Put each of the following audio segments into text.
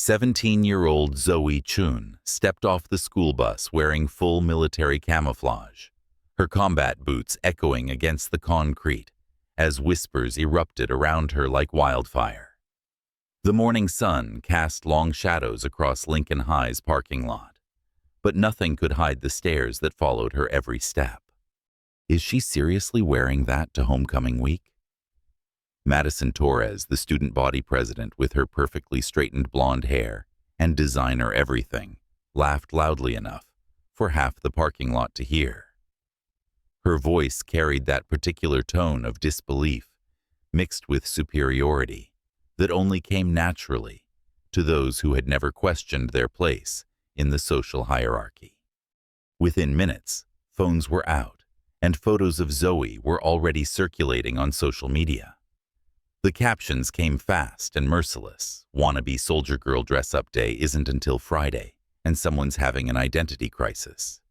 17-year-old Zoe Chun stepped off the school bus wearing full military camouflage, her combat boots echoing against the concrete as whispers erupted around her like wildfire. The morning sun cast long shadows across Lincoln High's parking lot, but nothing could hide the stares that followed her every step. Is she seriously wearing that to homecoming week? Madison Torres, the student body president with her perfectly straightened blonde hair and designer everything, laughed loudly enough for half the parking lot to hear. Her voice carried that particular tone of disbelief, mixed with superiority, that only came naturally to those who had never questioned their place in the social hierarchy. Within minutes, phones were out, and photos of Zoe were already circulating on social media. The captions came fast and merciless. Wannabe soldier girl dress-up day isn't until Friday, and someone's having an identity crisis.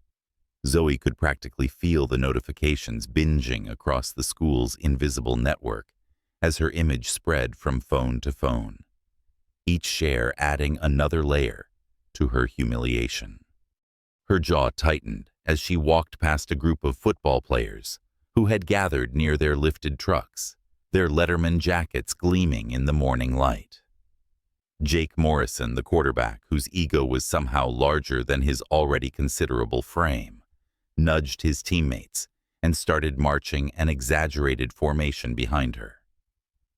Zoe could practically feel the notifications binging across the school's invisible network as her image spread from phone to phone, each share adding another layer to her humiliation. Her jaw tightened as she walked past a group of football players who had gathered near their lifted trucks, their Letterman jackets gleaming in the morning light. Jake Morrison, the quarterback, whose ego was somehow larger than his already considerable frame, nudged his teammates and started marching an exaggerated formation behind her.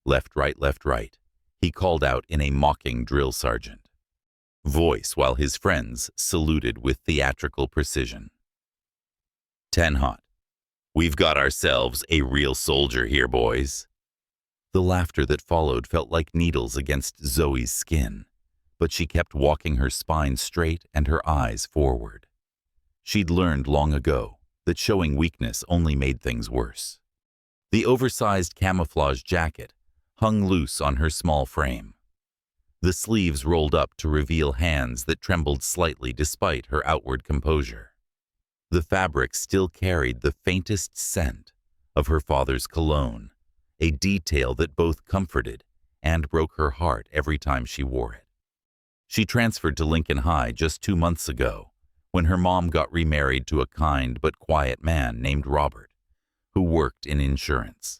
Left, right, he called out in a mocking drill sergeant voice while his friends saluted with theatrical precision. 10 hot. We've got ourselves a real soldier here, boys. The laughter that followed felt like needles against Zoe's skin, but she kept walking her spine straight and her eyes forward. She'd learned long ago that showing weakness only made things worse. The oversized camouflage jacket hung loose on her small frame. The sleeves rolled up to reveal hands that trembled slightly despite her outward composure. The fabric still carried the faintest scent of her father's cologne, a detail that both comforted and broke her heart every time she wore it. She transferred to Lincoln High just 2 months ago, when her mom got remarried to a kind but quiet man named Robert, who worked in insurance.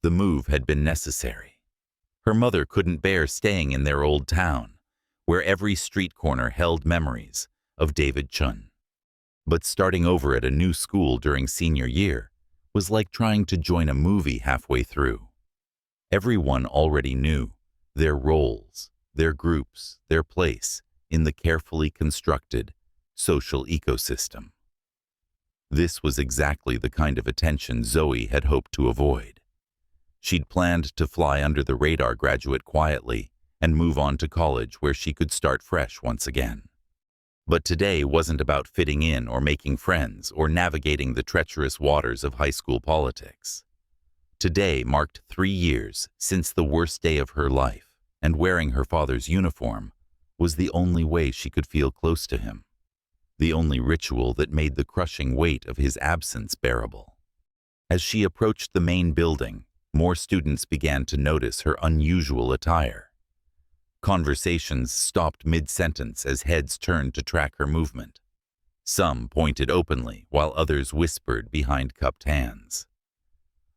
The move had been necessary. Her mother couldn't bear staying in their old town, where every street corner held memories of David Chun. But starting over at a new school during senior year was like trying to join a movie halfway through. Everyone already knew their roles, their groups, their place in the carefully constructed social ecosystem. This was exactly the kind of attention Zoe had hoped to avoid. She'd planned to fly under the radar, graduate quietly, and move on to college where she could start fresh once again. But today wasn't about fitting in or making friends or navigating the treacherous waters of high school politics. Today marked 3 years since the worst day of her life, and wearing her father's uniform was the only way she could feel close to him, the only ritual that made the crushing weight of his absence bearable. As she approached the main building, more students began to notice her unusual attire. Conversations stopped mid-sentence as heads turned to track her movement. Some pointed openly, while others whispered behind cupped hands.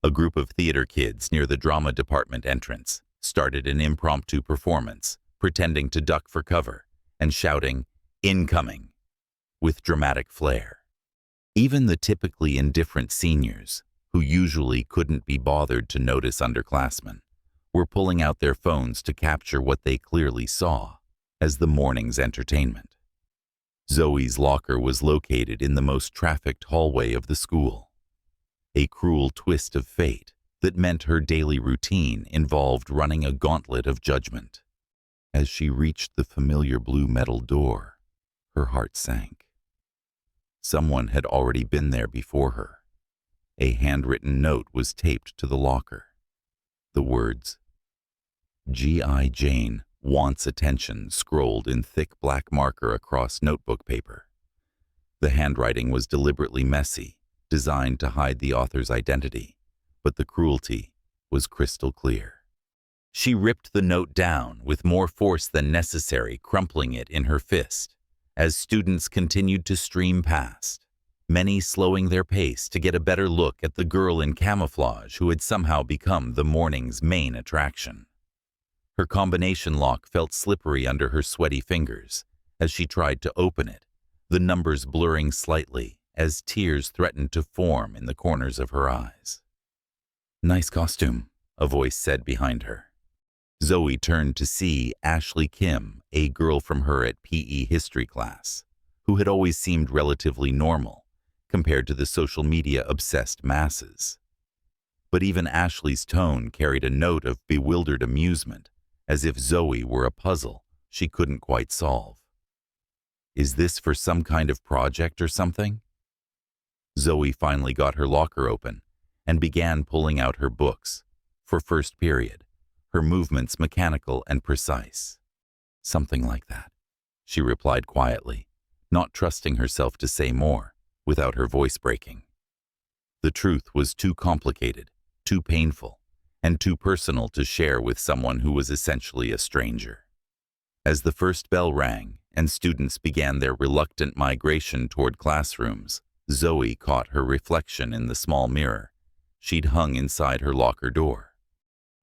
A group of theater kids near the drama department entrance started an impromptu performance, pretending to duck for cover and shouting, "Incoming," with dramatic flair. Even the typically indifferent seniors, who usually couldn't be bothered to notice underclassmen, were pulling out their phones to capture what they clearly saw as the morning's entertainment. Zoe's locker was located in the most trafficked hallway of the school. A cruel twist of fate that meant her daily routine involved running a gauntlet of judgment. As she reached the familiar blue metal door, her heart sank. Someone had already been there before her. A handwritten note was taped to the locker. The words, "G.I. Jane wants attention," scrolled in thick black marker across notebook paper. The handwriting was deliberately messy, designed to hide the author's identity, but the cruelty was crystal clear. She ripped the note down with more force than necessary, crumpling it in her fist, as students continued to stream past, many slowing their pace to get a better look at the girl in camouflage who had somehow become the morning's main attraction. Her combination lock felt slippery under her sweaty fingers as she tried to open it, the numbers blurring slightly as tears threatened to form in the corners of her eyes. "Nice costume," a voice said behind her. Zoe turned to see Ashley Kim, a girl from her at PE history class, who had always seemed relatively normal compared to the social media-obsessed masses. But even Ashley's tone carried a note of bewildered amusement, as if Zoe were a puzzle she couldn't quite solve. "Is this for some kind of project or something?" Zoe finally got her locker open and began pulling out her books. For first period, her movements mechanical and precise. "Something like that," she replied quietly, not trusting herself to say more without her voice breaking. The truth was too complicated, too painful, and too personal to share with someone who was essentially a stranger. As the first bell rang and students began their reluctant migration toward classrooms, Zoe caught her reflection in the small mirror she'd hung inside her locker door.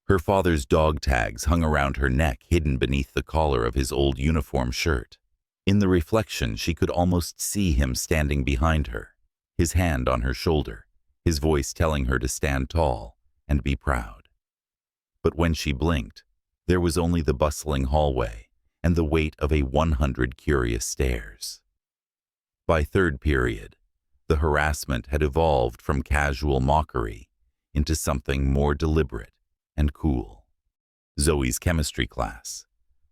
Her father's dog tags hung around her neck, hidden beneath the collar of his old uniform shirt. In the reflection, she could almost see him standing behind her, his hand on her shoulder, his voice telling her to stand tall and be proud. But when she blinked, there was only the bustling hallway and the weight of 100 curious stares. By third period, the harassment had evolved from casual mockery into something more deliberate and cool. Zoe's chemistry class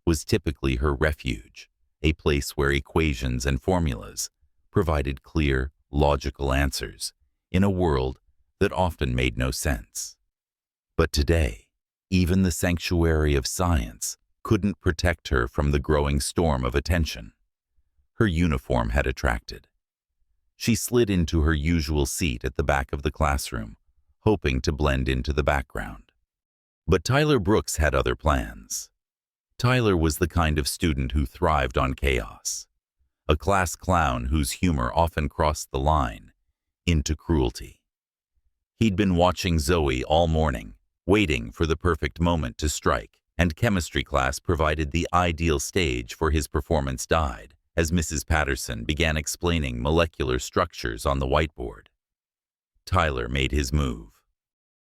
was typically her refuge, a place where equations and formulas provided clear, logical answers in a world that often made no sense. But today, even the sanctuary of science couldn't protect her from the growing storm of attention her uniform had attracted. She slid into her usual seat at the back of the classroom, hoping to blend into the background. But Tyler Brooks had other plans. Tyler was the kind of student who thrived on chaos, a class clown whose humor often crossed the line into cruelty. He'd been watching Zoe all morning, waiting for the perfect moment to strike, and chemistry class provided the ideal stage for his performance died as Mrs. Patterson began explaining molecular structures on the whiteboard. Tyler made his move.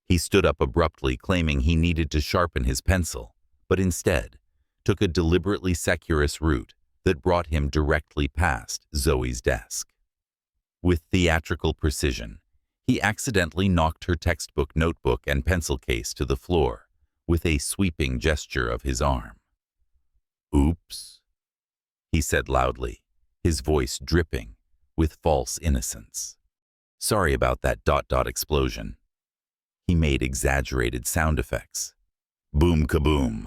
He stood up abruptly, claiming he needed to sharpen his pencil, but instead took a deliberately circuitous route that brought him directly past Zoe's desk. With theatrical precision, he accidentally knocked her textbook, notebook, and pencil case to the floor with a sweeping gesture of his arm. "Oops," he said loudly, his voice dripping with false innocence. "Sorry about that ... explosion." He made exaggerated sound effects, boom kaboom,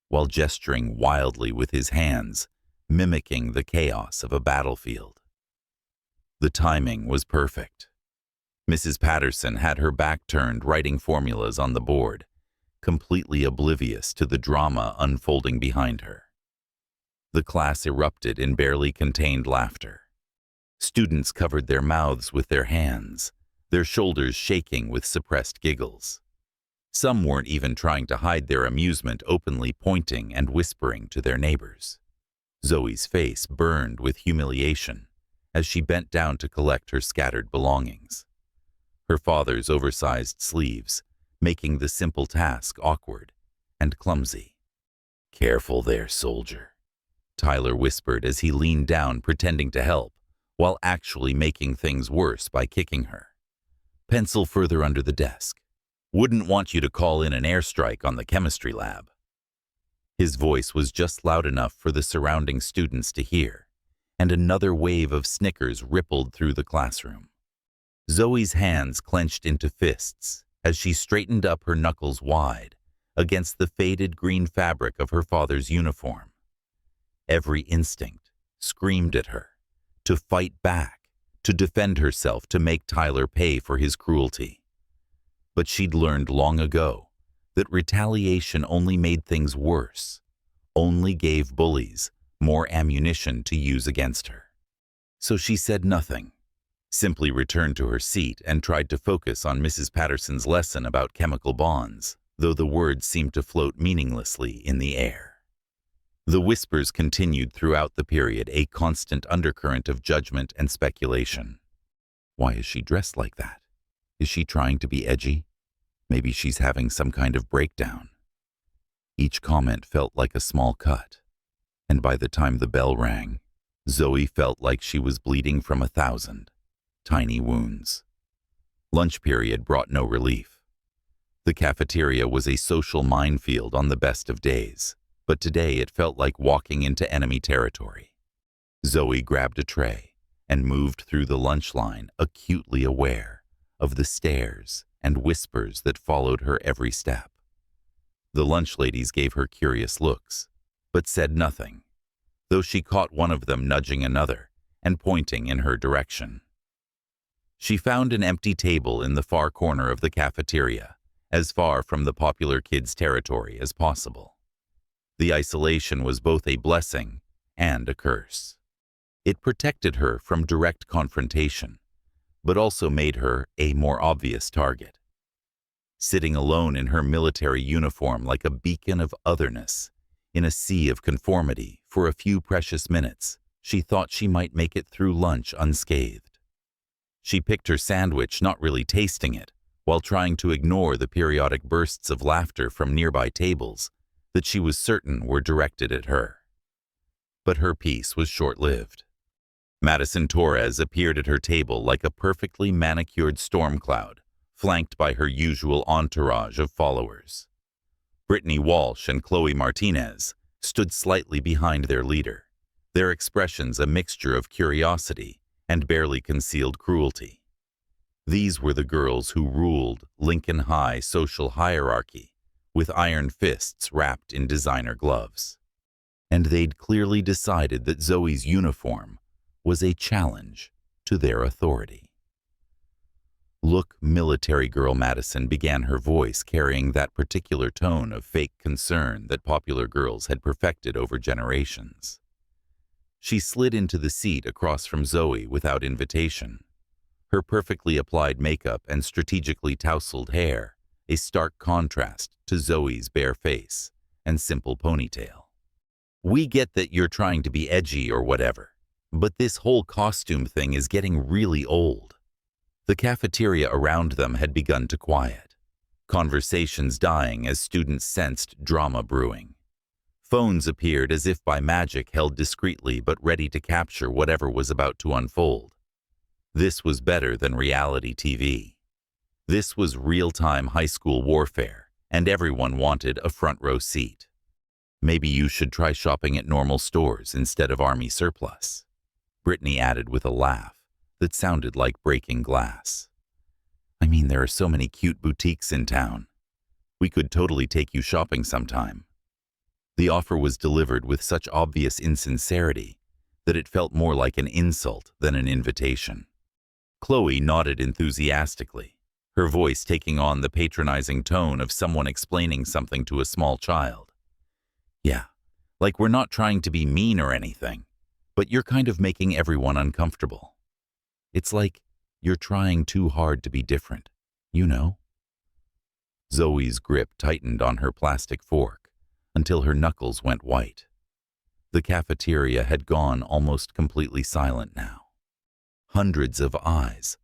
while gesturing wildly with his hands, mimicking the chaos of a battlefield. The timing was perfect. Mrs. Patterson had her back turned, writing formulas on the board, completely oblivious to the drama unfolding behind her. The class erupted in barely contained laughter. Students covered their mouths with their hands, their shoulders shaking with suppressed giggles. Some weren't even trying to hide their amusement, openly pointing and whispering to their neighbors. Zoe's face burned with humiliation as she bent down to collect her scattered belongings, her father's oversized sleeves making the simple task awkward and clumsy. "Careful there, soldier," Tyler whispered as he leaned down, pretending to help, while actually making things worse by kicking her. "Pencil further under the desk. Wouldn't want you to call in an airstrike on the chemistry lab." His voice was just loud enough for the surrounding students to hear, and another wave of snickers rippled through the classroom. Zoe's hands clenched into fists as she straightened up, her knuckles wide against the faded green fabric of her father's uniform. Every instinct screamed at her to fight back, to defend herself, to make Tyler pay for his cruelty. But she'd learned long ago that retaliation only made things worse, only gave bullies more ammunition to use against her. So she said nothing, simply returned to her seat and tried to focus on Mrs. Patterson's lesson about chemical bonds, though the words seemed to float meaninglessly in the air. The whispers continued throughout the period, a constant undercurrent of judgment and speculation. Why is she dressed like that? Is she trying to be edgy? Maybe she's having some kind of breakdown. Each comment felt like a small cut, and by the time the bell rang, Zoe felt like she was bleeding from 1,000 tiny wounds. Lunch period brought no relief. The cafeteria was a social minefield on the best of days, but today it felt like walking into enemy territory. Zoe grabbed a tray and moved through the lunch line, acutely aware of the stares and whispers that followed her every step. The lunch ladies gave her curious looks, but said nothing, though she caught one of them nudging another and pointing in her direction. She found an empty table in the far corner of the cafeteria, as far from the popular kids' territory as possible. The isolation was both a blessing and a curse. It protected her from direct confrontation, but also made her a more obvious target. Sitting alone in her military uniform like a beacon of otherness, in a sea of conformity for a few precious minutes, she thought she might make it through lunch unscathed. She picked her sandwich, not really tasting it, while trying to ignore the periodic bursts of laughter from nearby tables that she was certain were directed at her. But her peace was short-lived. Madison Torres appeared at her table like a perfectly manicured storm cloud, flanked by her usual entourage of followers. Brittany Walsh and Chloe Martinez stood slightly behind their leader, their expressions a mixture of curiosity and barely concealed cruelty. These were the girls who ruled Lincoln High social hierarchy with iron fists wrapped in designer gloves. And they'd clearly decided that Zoe's uniform was a challenge to their authority. "Look, military girl," Madison began, her voice carrying that particular tone of fake concern that popular girls had perfected over generations. She slid into the seat across from Zoe without invitation, her perfectly applied makeup and strategically tousled hair a stark contrast to Zoe's bare face and simple ponytail. "We get that you're trying to be edgy or whatever, but this whole costume thing is getting really old." The cafeteria around them had begun to quiet, conversations dying as students sensed drama brewing. Phones appeared as if by magic, held discreetly but ready to capture whatever was about to unfold. This was better than reality TV. This was real-time high school warfare, and everyone wanted a front-row seat. "Maybe you should try shopping at normal stores instead of army surplus," Brittany added with a laugh that sounded like breaking glass. "I mean, there are so many cute boutiques in town. We could totally take you shopping sometime." The offer was delivered with such obvious insincerity that it felt more like an insult than an invitation. Chloe nodded enthusiastically, her voice taking on the patronizing tone of someone explaining something to a small child. "Yeah, like we're not trying to be mean or anything, but you're kind of making everyone uncomfortable. It's like you're trying too hard to be different, you know?" Zoe's grip tightened on her plastic fork until her knuckles went white. The cafeteria had gone almost completely silent now. Hundreds of eyes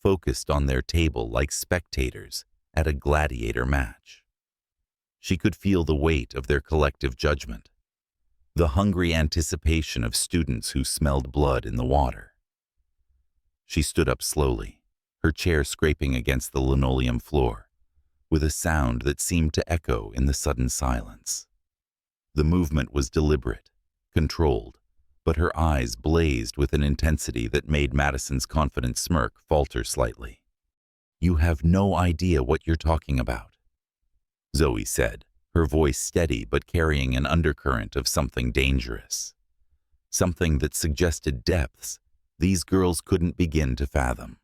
focused on their table like spectators at a gladiator match. She could feel the weight of their collective judgment, the hungry anticipation of students who smelled blood in the water. She stood up slowly, her chair scraping against the linoleum floor, with a sound that seemed to echo in the sudden silence. The movement was deliberate, controlled, but her eyes blazed with an intensity that made Madison's confident smirk falter slightly. "You have no idea what you're talking about," Zoe said, her voice steady but carrying an undercurrent of something dangerous. Something that suggested depths these girls couldn't begin to fathom.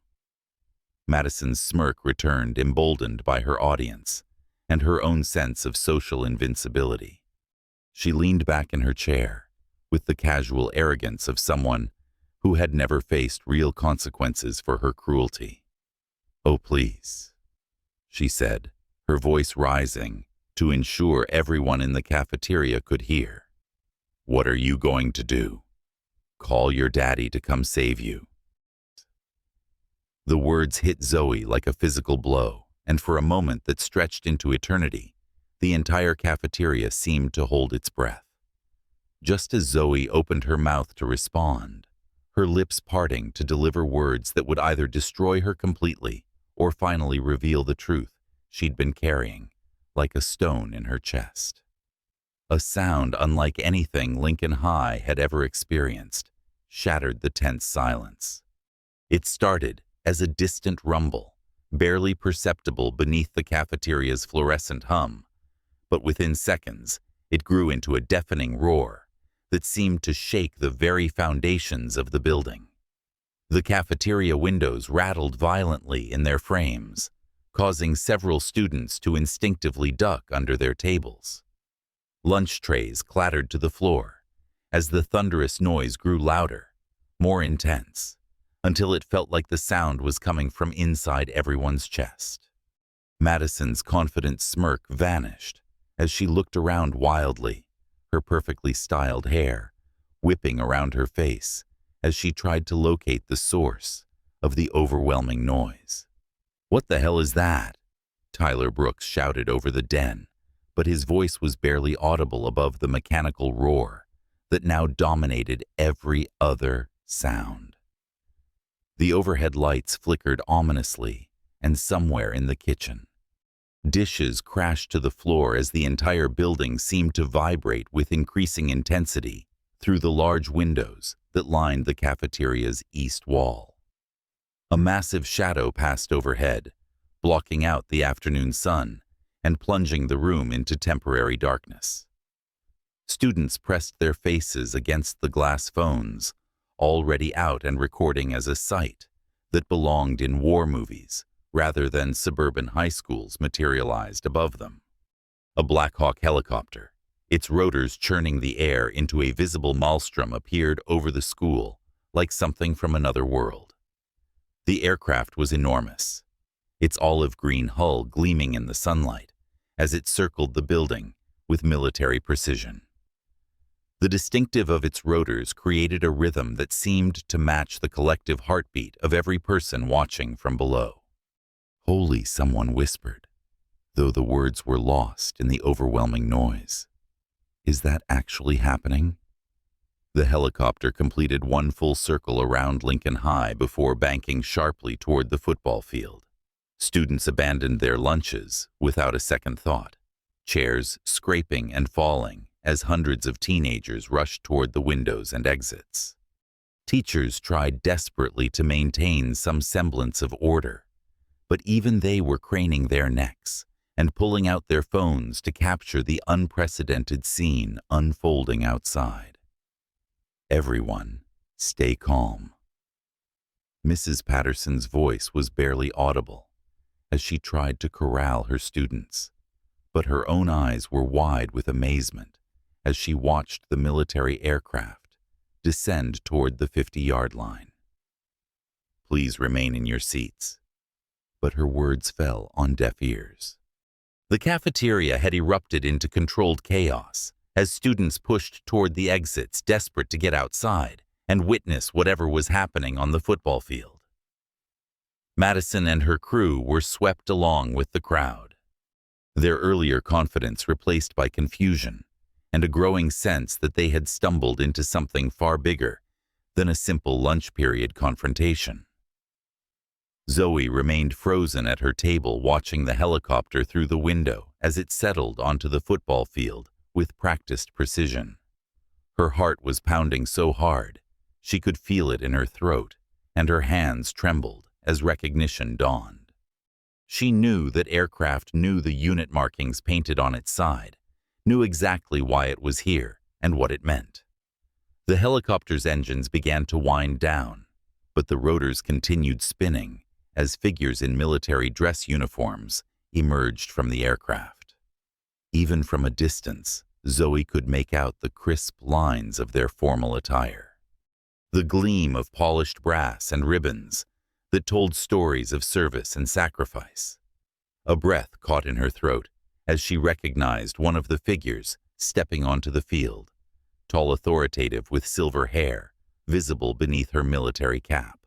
Madison's smirk returned, emboldened by her audience, and her own sense of social invincibility. She leaned back in her chair, with the casual arrogance of someone who had never faced real consequences for her cruelty. "Oh, please," she said, her voice rising to ensure everyone in the cafeteria could hear. "What are you going to do? Call your daddy to come save you." The words hit Zoe like a physical blow, and for a moment that stretched into eternity, the entire cafeteria seemed to hold its breath. Just as Zoe opened her mouth to respond, her lips parting to deliver words that would either destroy her completely or finally reveal the truth she'd been carrying, like a stone in her chest. A sound unlike anything Lincoln High had ever experienced shattered the tense silence. It started as a distant rumble, barely perceptible beneath the cafeteria's fluorescent hum, but within seconds it grew into a deafening roar that seemed to shake the very foundations of the building. The cafeteria windows rattled violently in their frames, causing several students to instinctively duck under their tables. Lunch trays clattered to the floor as the thunderous noise grew louder, more intense, until it felt like the sound was coming from inside everyone's chest. Madison's confident smirk vanished as she looked around wildly, her perfectly styled hair whipping around her face as she tried to locate the source of the overwhelming noise. "What the hell is that?" Tyler Brooks shouted over the den, but his voice was barely audible above the mechanical roar that now dominated every other sound. The overhead lights flickered ominously, and somewhere in the kitchen, dishes crashed to the floor as the entire building seemed to vibrate with increasing intensity through the large windows that lined the cafeteria's east wall. A massive shadow passed overhead, blocking out the afternoon sun and plunging the room into temporary darkness. Students pressed their faces against the glass phones, already out and recording as a sight that belonged in war movies rather than suburban high schools materialized above them. A Black Hawk helicopter, its rotors churning the air into a visible maelstrom, appeared over the school like something from another world. The aircraft was enormous, its olive-green hull gleaming in the sunlight as it circled the building with military precision. The distinctive of its rotors created a rhythm that seemed to match the collective heartbeat of every person watching from below. "Holy," someone whispered, though the words were lost in the overwhelming noise. "Is that actually happening?" The helicopter completed one full circle around Lincoln High before banking sharply toward the football field. Students abandoned their lunches without a second thought, chairs scraping and falling as hundreds of teenagers rushed toward the windows and exits. Teachers tried desperately to maintain some semblance of order, but even they were craning their necks and pulling out their phones to capture the unprecedented scene unfolding outside. "Everyone, stay calm." Mrs. Patterson's voice was barely audible as she tried to corral her students, but her own eyes were wide with amazement as she watched the military aircraft descend toward the 50-yard line. "Please remain in your seats." But her words fell on deaf ears. The cafeteria had erupted into controlled chaos as students pushed toward the exits, desperate to get outside and witness whatever was happening on the football field. Madison and her crew were swept along with the crowd, their earlier confidence replaced by confusion and a growing sense that they had stumbled into something far bigger than a simple lunch period confrontation. Zoe remained frozen at her table, watching the helicopter through the window as it settled onto the football field with practiced precision. Her heart was pounding so hard she could feel it in her throat, and her hands trembled as recognition dawned. She knew that aircraft knew the unit markings painted on its side, knew exactly why it was here and what it meant. The helicopter's engines began to wind down, but the rotors continued spinning as figures in military dress uniforms emerged from the aircraft. Even from a distance, Zoe could make out the crisp lines of their formal attire. The gleam of polished brass and ribbons that told stories of service and sacrifice. A breath caught in her throat as she recognized one of the figures stepping onto the field, tall, authoritative with silver hair visible beneath her military cap.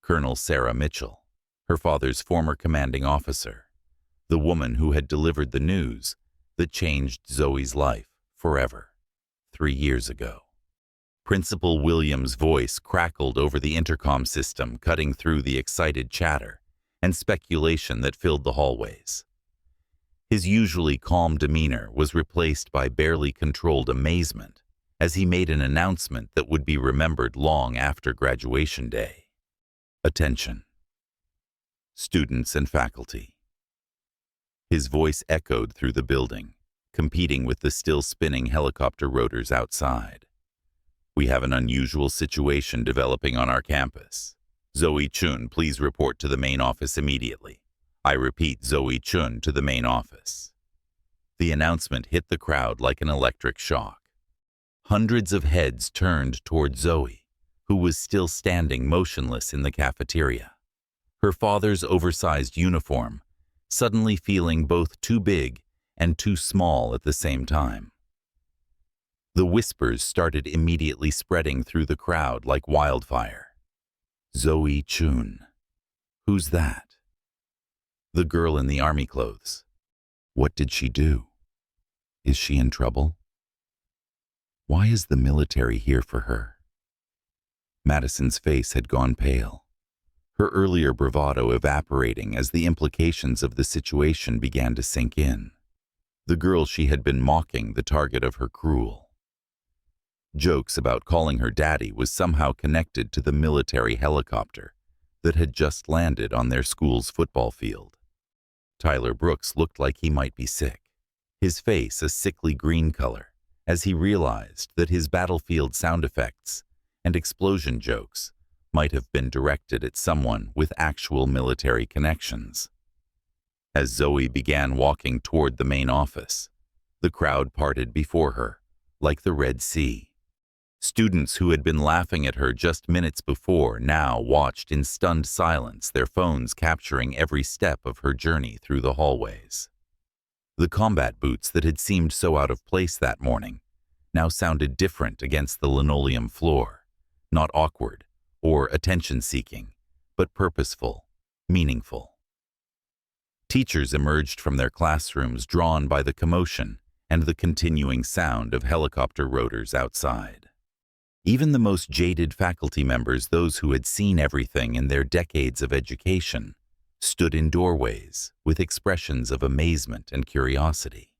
Colonel Sarah Mitchell, her father's former commanding officer, the woman who had delivered the news that changed Zoe's life forever 3 years ago. Principal Williams' voice crackled over the intercom system, cutting through the excited chatter and speculation that filled the hallways. His usually calm demeanor was replaced by barely controlled amazement as he made an announcement that would be remembered long after graduation day. Attention, students and faculty. His voice echoed through the building, competing with the still spinning helicopter rotors outside. We have an unusual situation developing on our campus. Zoe Chun, please report to the main office immediately. I repeat, Zoe Chun to the main office. The announcement hit the crowd like an electric shock. Hundreds of heads turned toward Zoe, who was still standing motionless in the cafeteria. Her father's oversized uniform, suddenly feeling both too big and too small at the same time. The whispers started immediately spreading through the crowd like wildfire. Zoe Chun. Who's that? The girl in the army clothes. What did she do? Is she in trouble? Why is the military here for her? Madison's face had gone pale, her earlier bravado evaporating as the implications of the situation began to sink in. The girl she had been mocking, the target of her cruel jokes about calling her daddy, was somehow connected to the military helicopter that had just landed on their school's football field. Tyler Brooks looked like he might be sick, his face a sickly green color, as he realized that his battlefield sound effects and explosion jokes might have been directed at someone with actual military connections. As Zoe began walking toward the main office, the crowd parted before her like the Red Sea. Students who had been laughing at her just minutes before now watched in stunned silence, their phones capturing every step of her journey through the hallways. The combat boots that had seemed so out of place that morning now sounded different against the linoleum floor, not awkward or attention-seeking, but purposeful, meaningful. Teachers emerged from their classrooms drawn by the commotion and the continuing sound of helicopter rotors outside. Even the most jaded faculty members, those who had seen everything in their decades of education, stood in doorways with expressions of amazement and curiosity.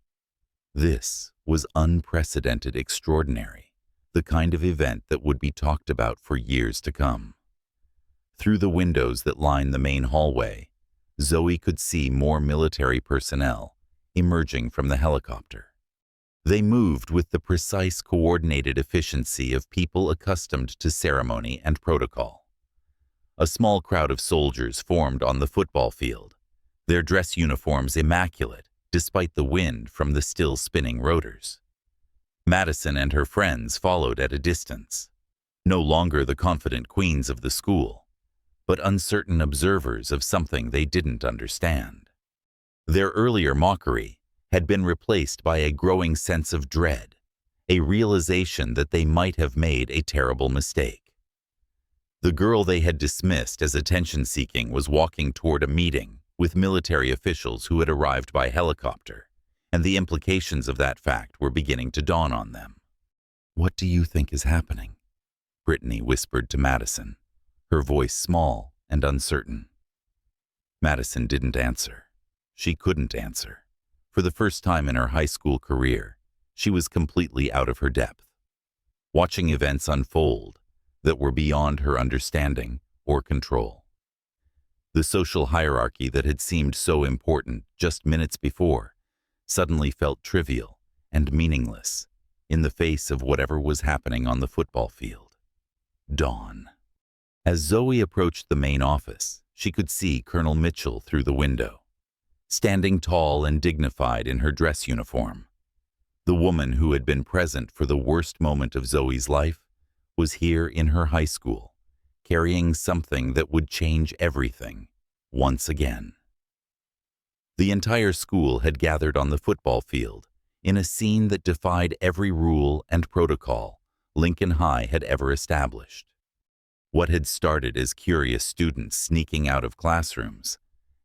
This was unprecedented, extraordinary, the kind of event that would be talked about for years to come. Through the windows that lined the main hallway, Zoe could see more military personnel emerging from the helicopter. They moved with the precise, coordinated efficiency of people accustomed to ceremony and protocol. A small crowd of soldiers formed on the football field, their dress uniforms immaculate despite the wind from the still spinning rotors. Madison and her friends followed at a distance, no longer the confident queens of the school, but uncertain observers of something they didn't understand. Their earlier mockery had been replaced by a growing sense of dread, a realization that they might have made a terrible mistake. The girl they had dismissed as attention-seeking was walking toward a meeting with military officials who had arrived by helicopter, and the implications of that fact were beginning to dawn on them. "What do you think is happening?" Brittany whispered to Madison, her voice small and uncertain. Madison didn't answer. She couldn't answer. For the first time in her high school career, she was completely out of her depth, watching events unfold that were beyond her understanding or control. The social hierarchy that had seemed so important just minutes before suddenly felt trivial and meaningless in the face of whatever was happening on the football field. Dawn. As Zoe approached the main office, she could see Colonel Mitchell through the window. standing tall and dignified in her dress uniform. The woman who had been present for the worst moment of Zoe's life was here in her high school, carrying something that would change everything once again. The entire school had gathered on the football field in a scene that defied every rule and protocol Lincoln High had ever established. What had started as curious students sneaking out of classrooms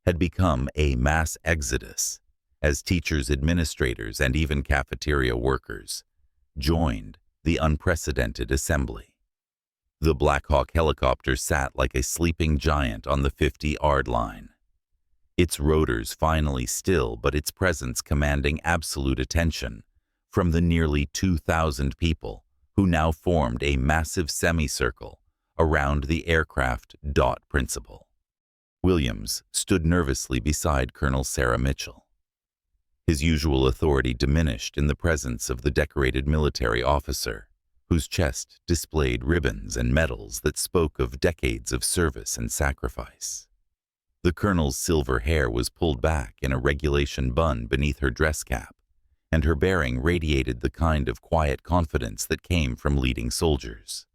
had become a mass exodus as teachers, administrators, and even cafeteria workers joined the unprecedented assembly. The Black Hawk helicopter sat like a sleeping giant on the 50-yard line, its rotors finally still but its presence commanding absolute attention from the nearly 2,000 people who now formed a massive semicircle around the aircraft dot principal. Williams stood nervously beside Colonel Sarah Mitchell. His usual authority diminished in the presence of the decorated military officer, whose chest displayed ribbons and medals that spoke of decades of service and sacrifice. The colonel's silver hair was pulled back in a regulation bun beneath her dress cap, and her bearing radiated the kind of quiet confidence that came from leading soldiers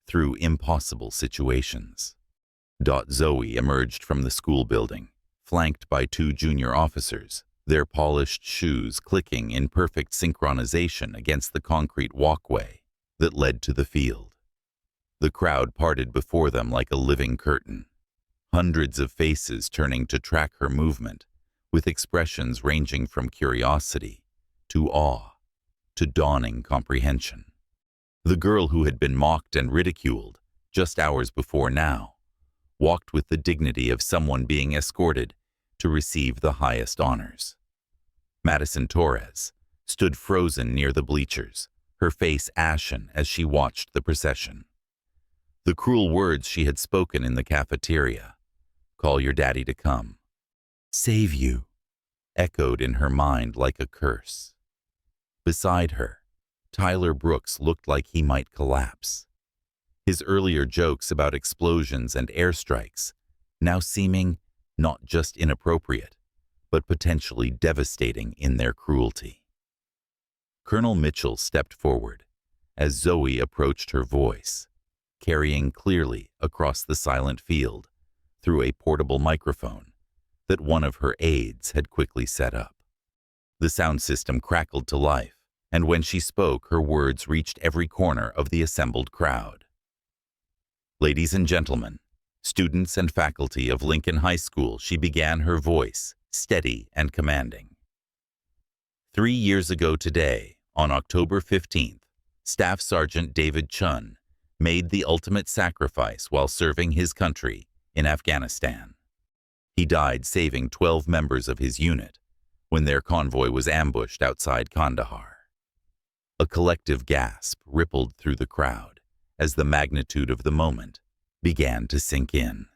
through impossible situations. Zoe emerged from the school building, flanked by 2 junior officers, their polished shoes clicking in perfect synchronization against the concrete walkway that led to the field. The crowd parted before them like a living curtain, hundreds of faces turning to track her movement, with expressions ranging from curiosity to awe to dawning comprehension. The girl who had been mocked and ridiculed just hours before now walked with the dignity of someone being escorted to receive the highest honors. Madison Torres stood frozen near the bleachers, her face ashen as she watched the procession. The cruel words she had spoken in the cafeteria, "Call your daddy to come," "Save you," echoed in her mind like a curse. Beside her, Tyler Brooks looked like he might collapse, his earlier jokes about explosions and airstrikes now seeming not just inappropriate, but potentially devastating in their cruelty. Colonel Mitchell stepped forward as Zoe approached her voice, carrying clearly across the silent field through a portable microphone that one of her aides had quickly set up. The sound system crackled to life, and when she spoke, her words reached every corner of the assembled crowd. Ladies and gentlemen, students and faculty of Lincoln High School, she began, her voice steady and commanding. 3 years ago today, on October 15th, Staff Sergeant David Chun made the ultimate sacrifice while serving his country in Afghanistan. He died saving 12 members of his unit when their convoy was ambushed outside Kandahar. A collective gasp rippled through the crowd as the magnitude of the moment began to sink in.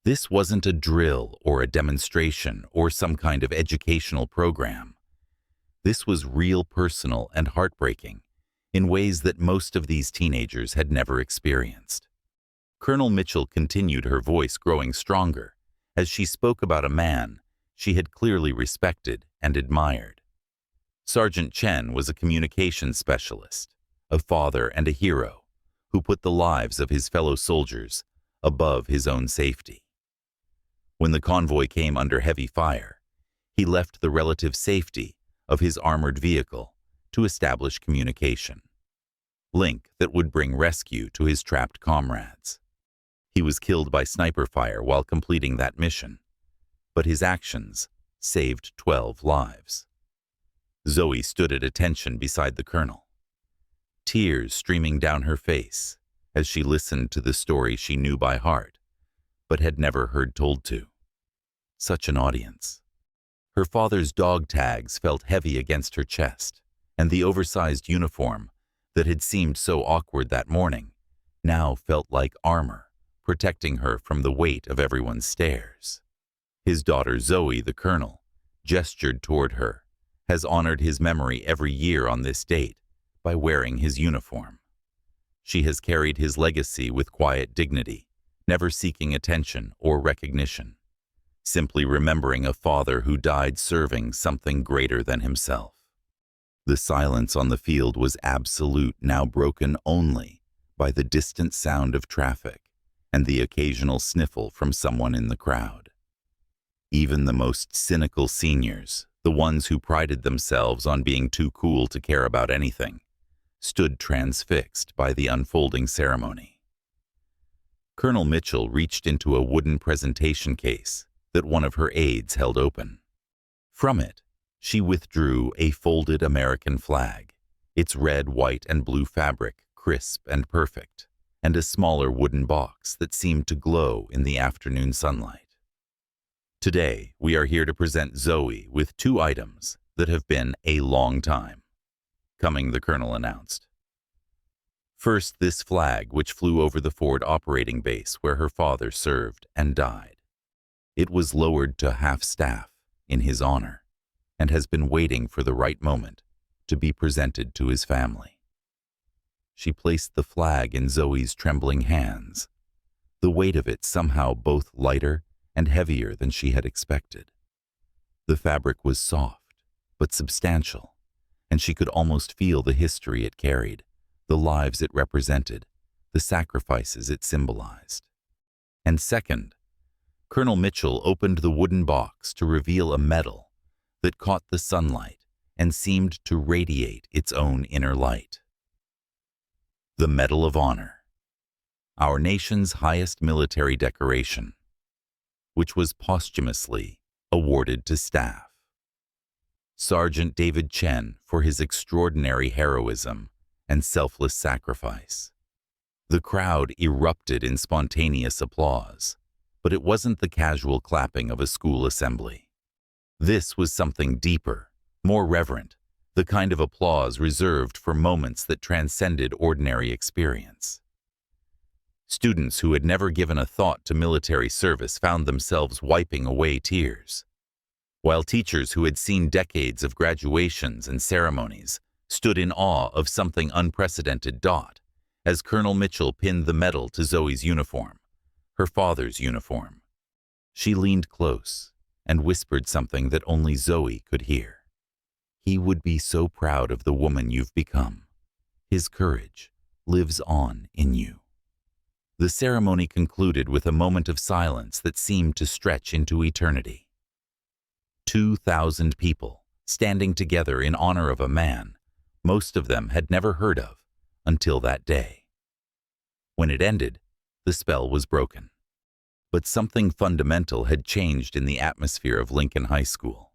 This wasn't a drill or a demonstration or some kind of educational program. This was real, personal, and heartbreaking in ways that most of these teenagers had never experienced. Colonel Mitchell continued, her voice growing stronger as she spoke about a man she had clearly respected and admired. Sergeant Chen was a communications specialist, a father and a hero who put the lives of his fellow soldiers above his own safety. When the convoy came under heavy fire, he left the relative safety of his armored vehicle to establish communication, link that would bring rescue to his trapped comrades. He was killed by sniper fire while completing that mission, but his actions saved 12 lives. Zoe stood at attention beside the colonel, tears streaming down her face as she listened to the story she knew by heart, but had never heard told to. Such an audience. Her father's dog tags felt heavy against her chest, and the oversized uniform that had seemed so awkward that morning now felt like armor, protecting her from the weight of everyone's stares. His daughter Zoe, the colonel, gestured toward her, has honored his memory every year on this date by wearing his uniform. She has carried his legacy with quiet dignity, never seeking attention or recognition. simply remembering a father who died serving something greater than himself. The silence on the field was absolute, now broken only by the distant sound of traffic and the occasional sniffle from someone in the crowd. Even the most cynical seniors, the ones who prided themselves on being too cool to care about anything, stood transfixed by the unfolding ceremony. Colonel Mitchell reached into a wooden presentation case that one of her aides held open. From it, she withdrew a folded American flag, its red, white, and blue fabric crisp and perfect, and a smaller wooden box that seemed to glow in the afternoon sunlight. Today, we are here to present Zoe with 2 items that have been a long time coming, the colonel announced. First, this flag which flew over the Ford operating base where her father served and died. It was lowered to half-staff in his honor and has been waiting for the right moment to be presented to his family. She placed the flag in Zoe's trembling hands, the weight of it somehow both lighter and heavier than she had expected. The fabric was soft, but substantial, and she could almost feel the history it carried, the lives it represented, the sacrifices it symbolized. And second, Colonel Mitchell opened the wooden box to reveal a medal that caught the sunlight and seemed to radiate its own inner light. The Medal of Honor, our nation's highest military decoration, which was posthumously awarded to staff. Sergeant David Chen for his extraordinary heroism and selfless sacrifice. The crowd erupted in spontaneous applause, but it wasn't the casual clapping of a school assembly. This was something deeper, more reverent, the kind of applause reserved for moments that transcended ordinary experience. Students who had never given a thought to military service found themselves wiping away tears, while teachers who had seen decades of graduations and ceremonies stood in awe of something unprecedented. As Colonel Mitchell pinned the medal to Zoe's uniform, her father's uniform, she leaned close and whispered something that only Zoe could hear. He would be so proud of the woman you've become. His courage lives on in you. The ceremony concluded with a moment of silence that seemed to stretch into eternity. 2,000 people standing together in honor of a man most of them had never heard of until that day. When it ended, the spell was broken. But something fundamental had changed in the atmosphere of Lincoln High School.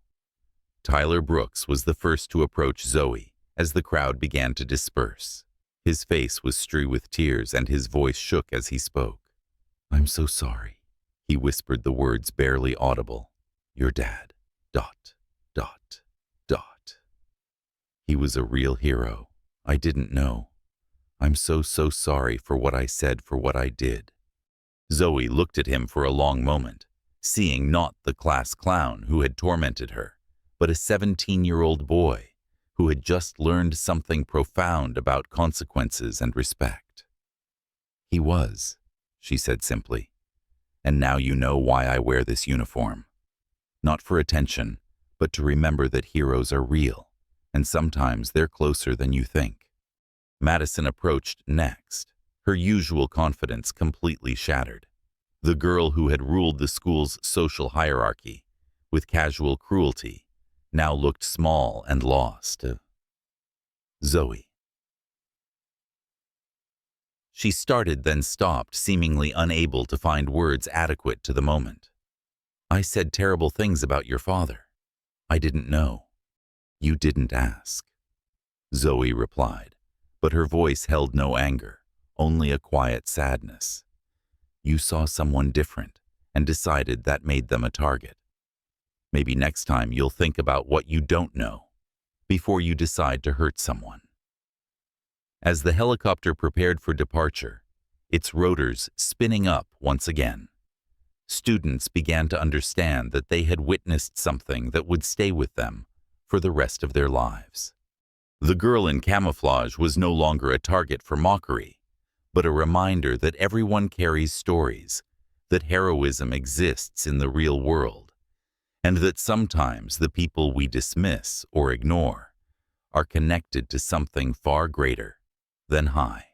Tyler Brooks was the first to approach Zoe as the crowd began to disperse. His face was strewn with tears and his voice shook as he spoke. "I'm so sorry," he whispered, the words barely audible. "Your dad, ... He was a real hero. I didn't know. I'm so sorry for what I said, for what I did." Zoe looked at him for a long moment, seeing not the class clown who had tormented her, but a 17-year-old boy who had just learned something profound about consequences and respect. "He was," she said simply, "and now you know why I wear this uniform. Not for attention, but to remember that heroes are real, and sometimes they're closer than you think." Madison approached next, her usual confidence completely shattered. The girl who had ruled the school's social hierarchy with casual cruelty now looked small and lost. "Zoe." She started, then stopped, seemingly unable to find words adequate to the moment. "I said terrible things about your father. I didn't know. You didn't ask," Zoe replied, but her voice held no anger, only a quiet sadness. "You saw someone different and decided that made them a target. Maybe next time you'll think about what you don't know before you decide to hurt someone." As the helicopter prepared for departure, its rotors spinning up once again, students began to understand that they had witnessed something that would stay with them for the rest of their lives. The girl in camouflage was no longer a target for mockery, but a reminder that everyone carries stories that heroism exists in the real world, and that sometimes the people we dismiss or ignore are connected to something far greater than high.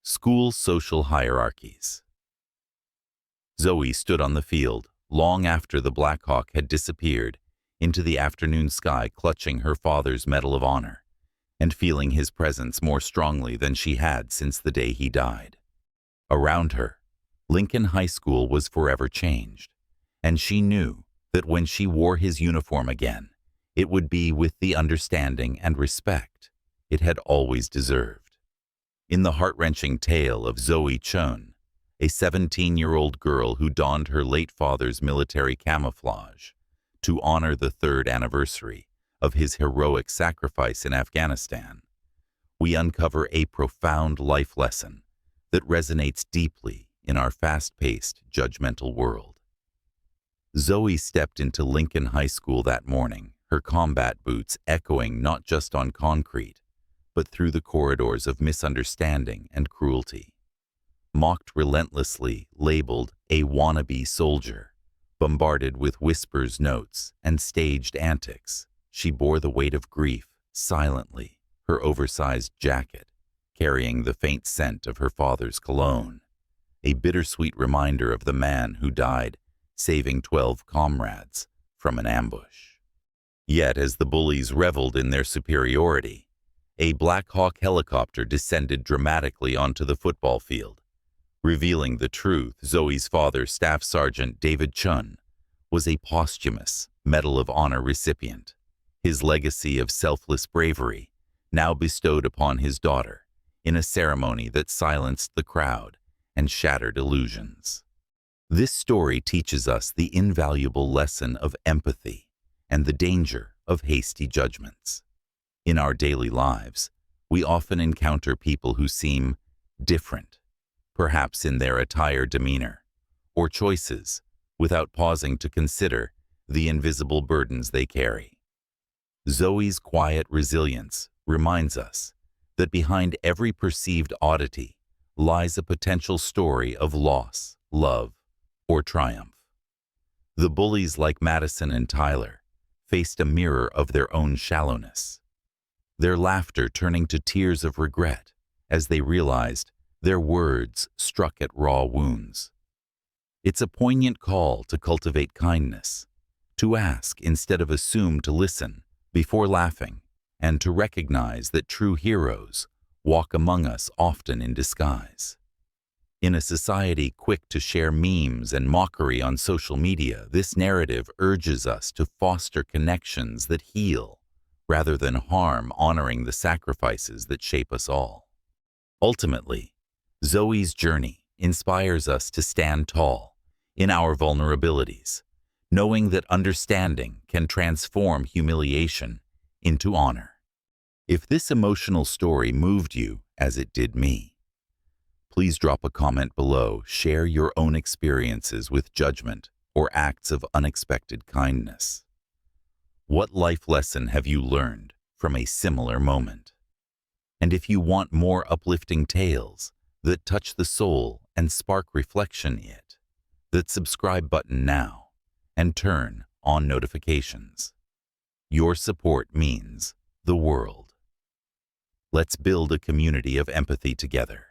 School social hierarchies. Zoe stood on the field long after the Black Hawk had disappeared into the afternoon sky, clutching her father's Medal of Honor and feeling his presence more strongly than she had since the day he died. Around her, Lincoln High School was forever changed, and she knew that when she wore his uniform again, it would be with the understanding and respect it had always deserved. In the heart-wrenching tale of Zoe Chun, a 17-year-old girl who donned her late father's military camouflage to honor the 3rd anniversary of his heroic sacrifice in Afghanistan, we uncover a profound life lesson that resonates deeply in our fast-paced, judgmental world. Zoe stepped into Lincoln High School that morning, her combat boots echoing not just on concrete, but through the corridors of misunderstanding and cruelty. Mocked relentlessly, labeled a wannabe soldier, bombarded with whispers, notes, and staged antics, she bore the weight of grief silently, her oversized jacket carrying the faint scent of her father's cologne, a bittersweet reminder of the man who died saving 12 comrades from an ambush. Yet as the bullies reveled in their superiority, a Black Hawk helicopter descended dramatically onto the football field, revealing the truth. Zoe's father, Staff Sergeant David Chun, was a posthumous Medal of Honor recipient, his legacy of selfless bravery now bestowed upon his daughter in a ceremony that silenced the crowd and shattered illusions. This story teaches us the invaluable lesson of empathy and the danger of hasty judgments. In our daily lives, we often encounter people who seem different, perhaps in their attire, demeanor, or choices, without pausing to consider the invisible burdens they carry. Zoe's quiet resilience reminds us that behind every perceived oddity lies a potential story of loss, love, or triumph. The bullies like Madison and Tyler faced a mirror of their own shallowness, their laughter turning to tears of regret as they realized their words struck at raw wounds. It's a poignant call to cultivate kindness, to ask instead of assume, to listen before laughing, and to recognize that true heroes walk among us, often in disguise. In a society quick to share memes and mockery on social media, this narrative urges us to foster connections that heal rather than harm, honoring the sacrifices that shape us all. Ultimately, Zoe's journey inspires us to stand tall in our vulnerabilities, knowing that understanding can transform humiliation into honor. If this emotional story moved you as it did me, please drop a comment below, share your own experiences with judgment or acts of unexpected kindness. What life lesson have you learned from a similar moment? And if you want more uplifting tales that touch the soul and spark reflection, hit that subscribe button now and turn on notifications. Your support means the world. Let's build a community of empathy together.